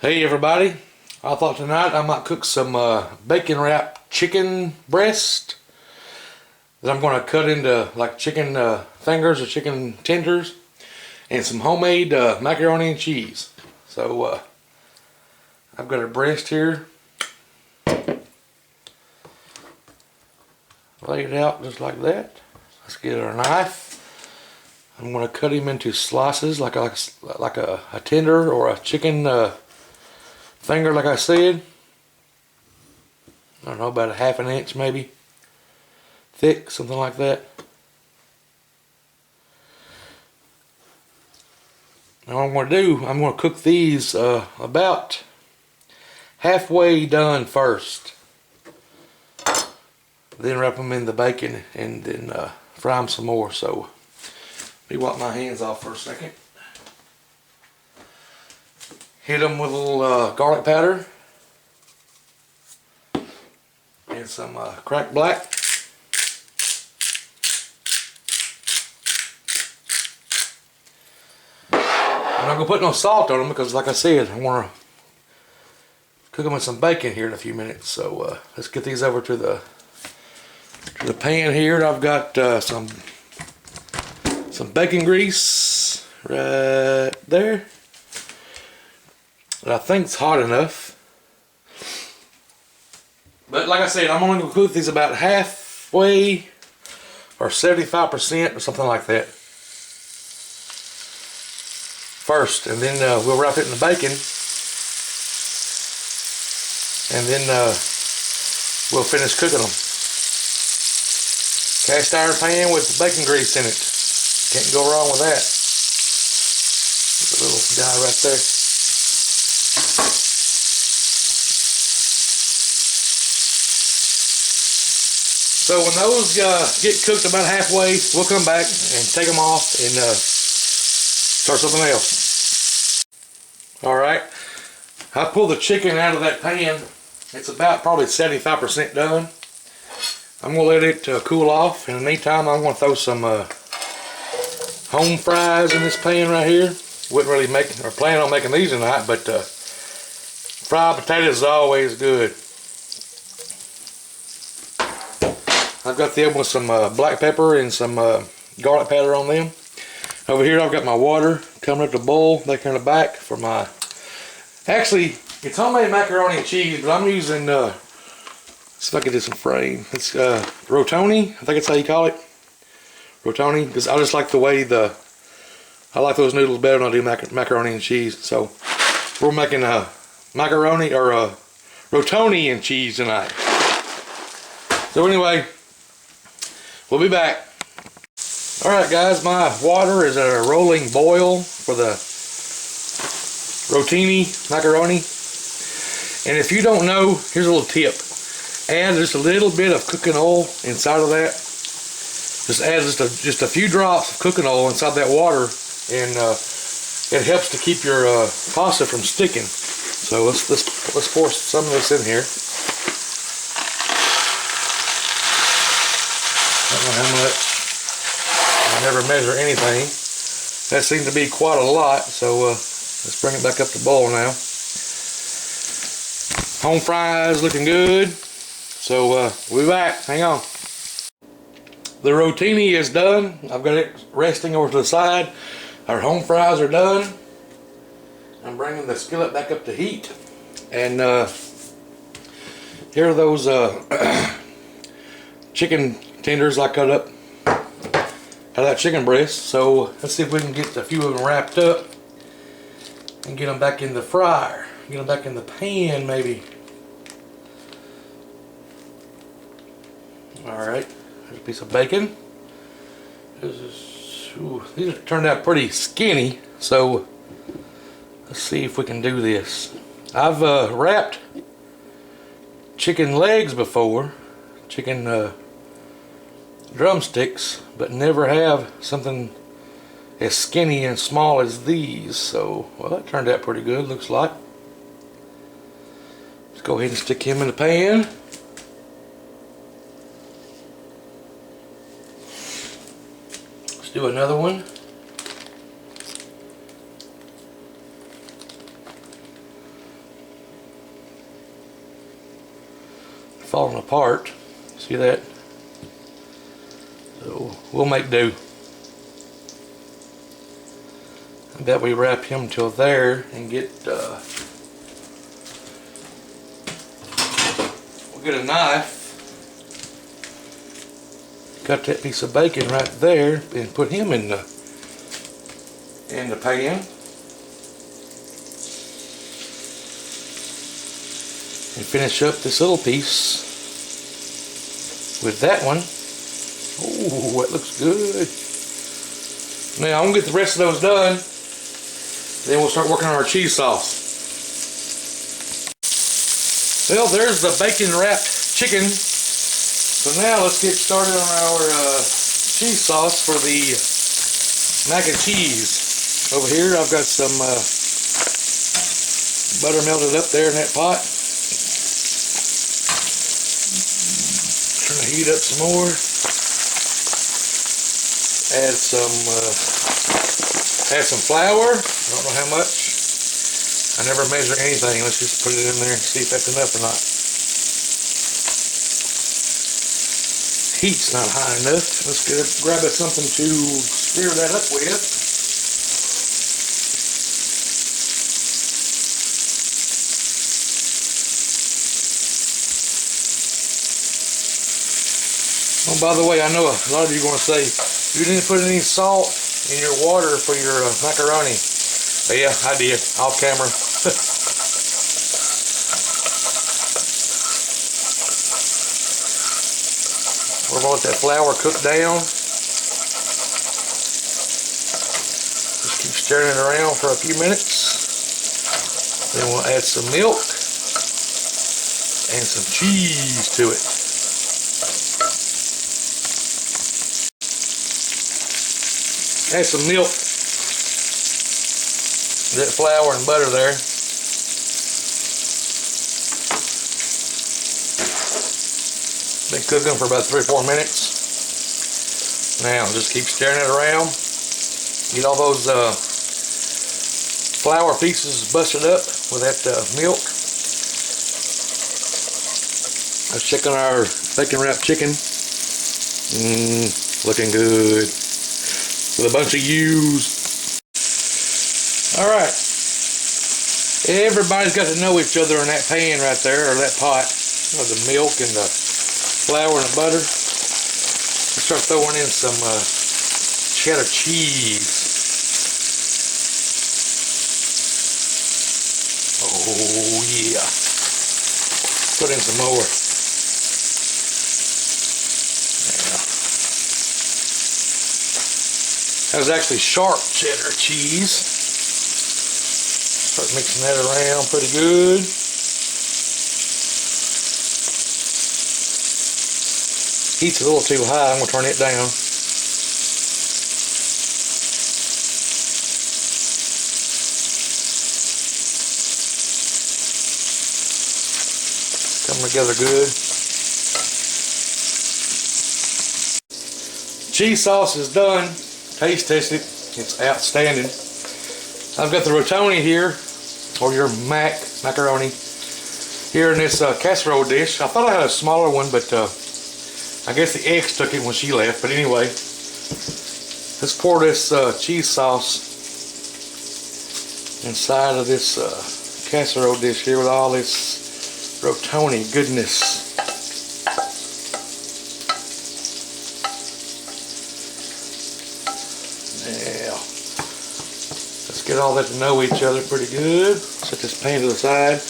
Hey everybody, I thought tonight I might cook some bacon wrapped chicken breast that I'm going to cut into like chicken fingers or chicken tenders and some homemade macaroni and cheese. So I've got a breast here, lay it out just like that. Let's get our knife. I'm going to cut him into slices like a tender or a chicken finger, like I said. I don't know, about a half an inch maybe thick, something like that. Now what I'm going to do, I'm going to cook these about halfway done first. Then wrap them in the bacon and then fry them some more. So let me wipe my hands off for a second. Hit them with a little garlic powder and some cracked black. I'm not going to put no salt on them because, like I said, I want to cook them with some bacon here in a few minutes. So let's get these over to the pan here. I've got some bacon grease right there. I think it's hot enough. But like I said, I'm only going to cook these about halfway or 75% or something like that first, and then we'll wrap it in the bacon, and then we'll finish cooking them. Cast iron pan with bacon grease in it. Can't go wrong with that. There's a little guy right there. So when those get cooked about halfway, we'll come back and take them off and start something else. Alright, I pulled the chicken out of that pan. It's about probably 75% done. I'm going to let it cool off. In the meantime, I'm going to throw some home fries in this pan right here. Wouldn't really make or plan on making these tonight, but fried potatoes is always good. I've got the oven with some black pepper and some garlic powder on them. Over here I've got my water coming up to boil back here in the back for my, actually it's homemade macaroni and cheese, but I'm using, let's see if I can do some frame. It's Rotoni, I think that's how you call it. Rotoni, because I just like the way I like those noodles better when I do macaroni and cheese. So we're making macaroni or Rotoni and cheese tonight. So anyway, we'll be back. Alright guys, my water is at a rolling boil for the Rotini macaroni. And if you don't know, here's a little tip. Add just a little bit of cooking oil inside of that. Just add just a few drops of cooking oil inside that water, and it helps to keep your pasta from sticking. So let's pour some of this in here. I don't know how much. I never measure anything. That seemed to be quite a lot, so let's bring it back up to boil now. Home fries looking good, so we'll be back. Hang on. The Rotini is done. I've got it resting over to the side. Our home fries are done. I'm bringing the skillet back up to heat, and here are those chicken tenders I cut up out of that chicken breast. So let's see if we can get a few of them wrapped up and get them back in the fryer. Get them back in the pan maybe. Alright, there's a piece of bacon. These turned out pretty skinny, so let's see if we can do this. I've wrapped chicken legs before, chicken drumsticks, but never have something as skinny and small as these. So, well, that turned out pretty good, looks like. Let's go ahead and stick him in the pan. Let's do another one. falling apart. See that? So we'll make do. I bet we wrap him till there and get we'll get a knife, cut that piece of bacon right there, and put him in the pan. And finish up this little piece with that one. Oh, that looks good. Now I'm gonna get the rest of those done. Then we'll start working on our cheese sauce. Well, there's the bacon wrapped chicken. So now let's get started on our cheese sauce for the mac and cheese. Over here I've got some butter melted up there in that pot. Trying to heat up some more. Add some flour. I don't know how much. I never measure anything. Let's just put it in there and see if that's enough or not. Heat's not high enough. Let's grab us something to stir that up with. Oh, by the way, I know a lot of you are going to say, you didn't put any salt in your water for your macaroni. But yeah, I did, off camera. We're going to let that flour cook down. Just keep stirring it around for a few minutes. Then we'll add some milk and some cheese to it. Add some milk, that flour and butter there. Been cooking for about 3 or 4 minutes. Now just keep stirring it around. Get all those flour pieces busted up with that milk. Let's check on our bacon wrapped chicken. Looking good. With a bunch of U's. Alright. Everybody's got to know each other in that pan right there, or that pot. With the milk and the flour and the butter. Let's start throwing in some cheddar cheese. Oh yeah. Put in some more. That was actually sharp cheddar cheese. Start mixing that around pretty good. Heat's a little too high. I'm going to turn it down. Coming together good. Cheese sauce is done. Taste test it. It's outstanding. I've got the rotoni here, or your macaroni, here in this casserole dish. I thought I had a smaller one, but I guess the ex took it when she left. But anyway, let's pour this cheese sauce inside of this casserole dish here with all this rotoni goodness. Get all that to know each other pretty good. Set this pan to the side.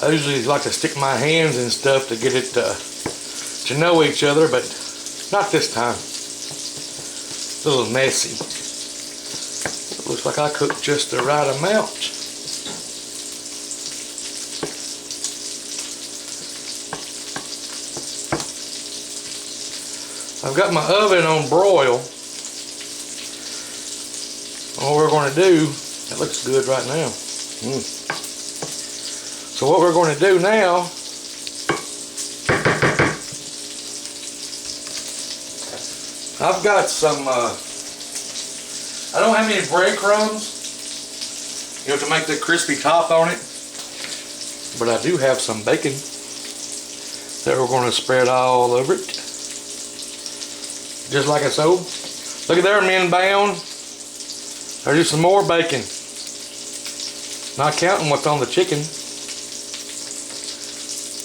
I usually like to stick my hands and stuff to get it to know each other, but not this time. It's a little messy. It looks like I cooked just the right amount. I've got my oven on broil. What we're going to do, that looks good right now. So what we're going to do now, I've got some, I don't have any breadcrumbs, you know, to make the crispy top on it. But I do have some bacon that we're going to spread all over it. Just like so. Look at there, men bound. There's just some more bacon. Not counting what's on the chicken.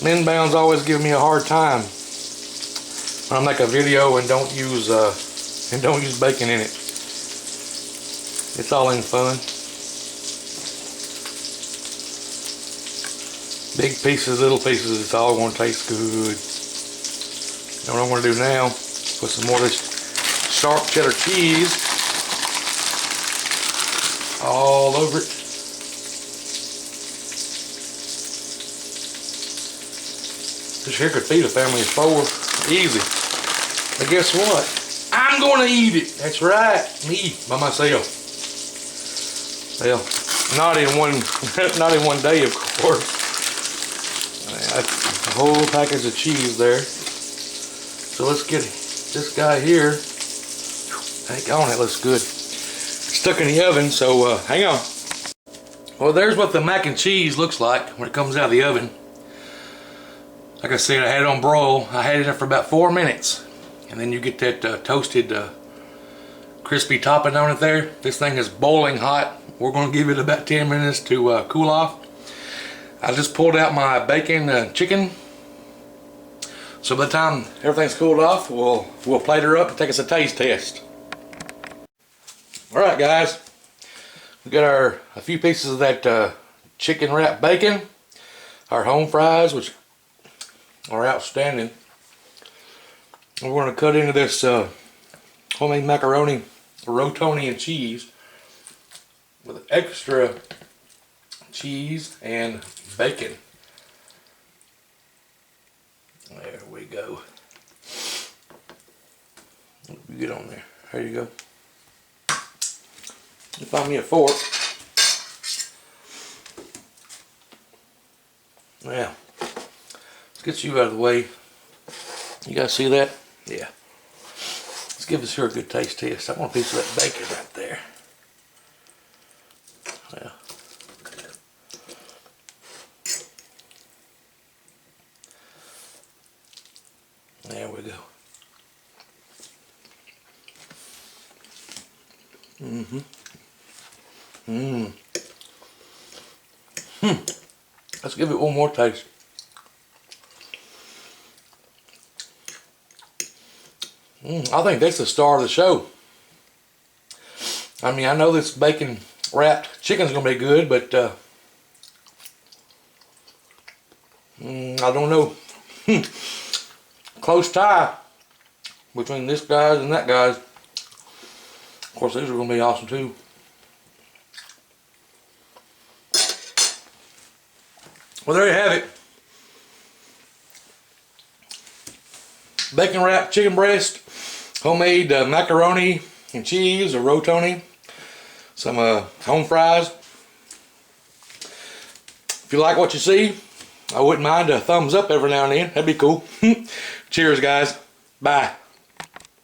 Men bounds always give me a hard time when I make a video and don't use bacon in it. It's all in fun. Big pieces, little pieces, it's all going to taste good. And what I'm going to do now, put some more of this sharp cheddar cheese all over it. This here could feed a family of 4 easy. But guess what? I'm going to eat it. That's right, me by myself. Well, not in one day, of course. That's a whole package of cheese there. So let's get this guy here. Hang on, it looks good. It's stuck in the oven, so hang on. Well, there's what the mac and cheese looks like when it comes out of the oven. Like I said, I had it on broil. I had it in there for about 4 minutes. And then you get that toasted crispy topping on it there. This thing is boiling hot. We're going to give it about 10 minutes to cool off. I just pulled out my bacon chicken. So by the time everything's cooled off, we'll plate her up and take us a taste test. Alright guys, we got a few pieces of that chicken wrapped bacon, our home fries, which are outstanding. We're going to cut into this homemade macaroni, rotoni and cheese with extra cheese and bacon. There we go. You get on there. There you go. You find me a fork. Now, let's get you out of the way. You guys see that? Yeah. Let's give this here a good taste test. I want a piece of that bacon right there. Yeah. There we go. Let's give it one more taste. I think that's the star of the show. I mean, I know this bacon wrapped chicken's gonna be good, but I don't know. Close tie between this guy's and that guy's. Of course, these are gonna be awesome too. Well, there you have it. Bacon wrapped chicken breast, homemade macaroni and cheese or rotoni, some home fries. If you like what you see, I wouldn't mind a thumbs up every now and then. That'd be cool. Cheers, guys. Bye.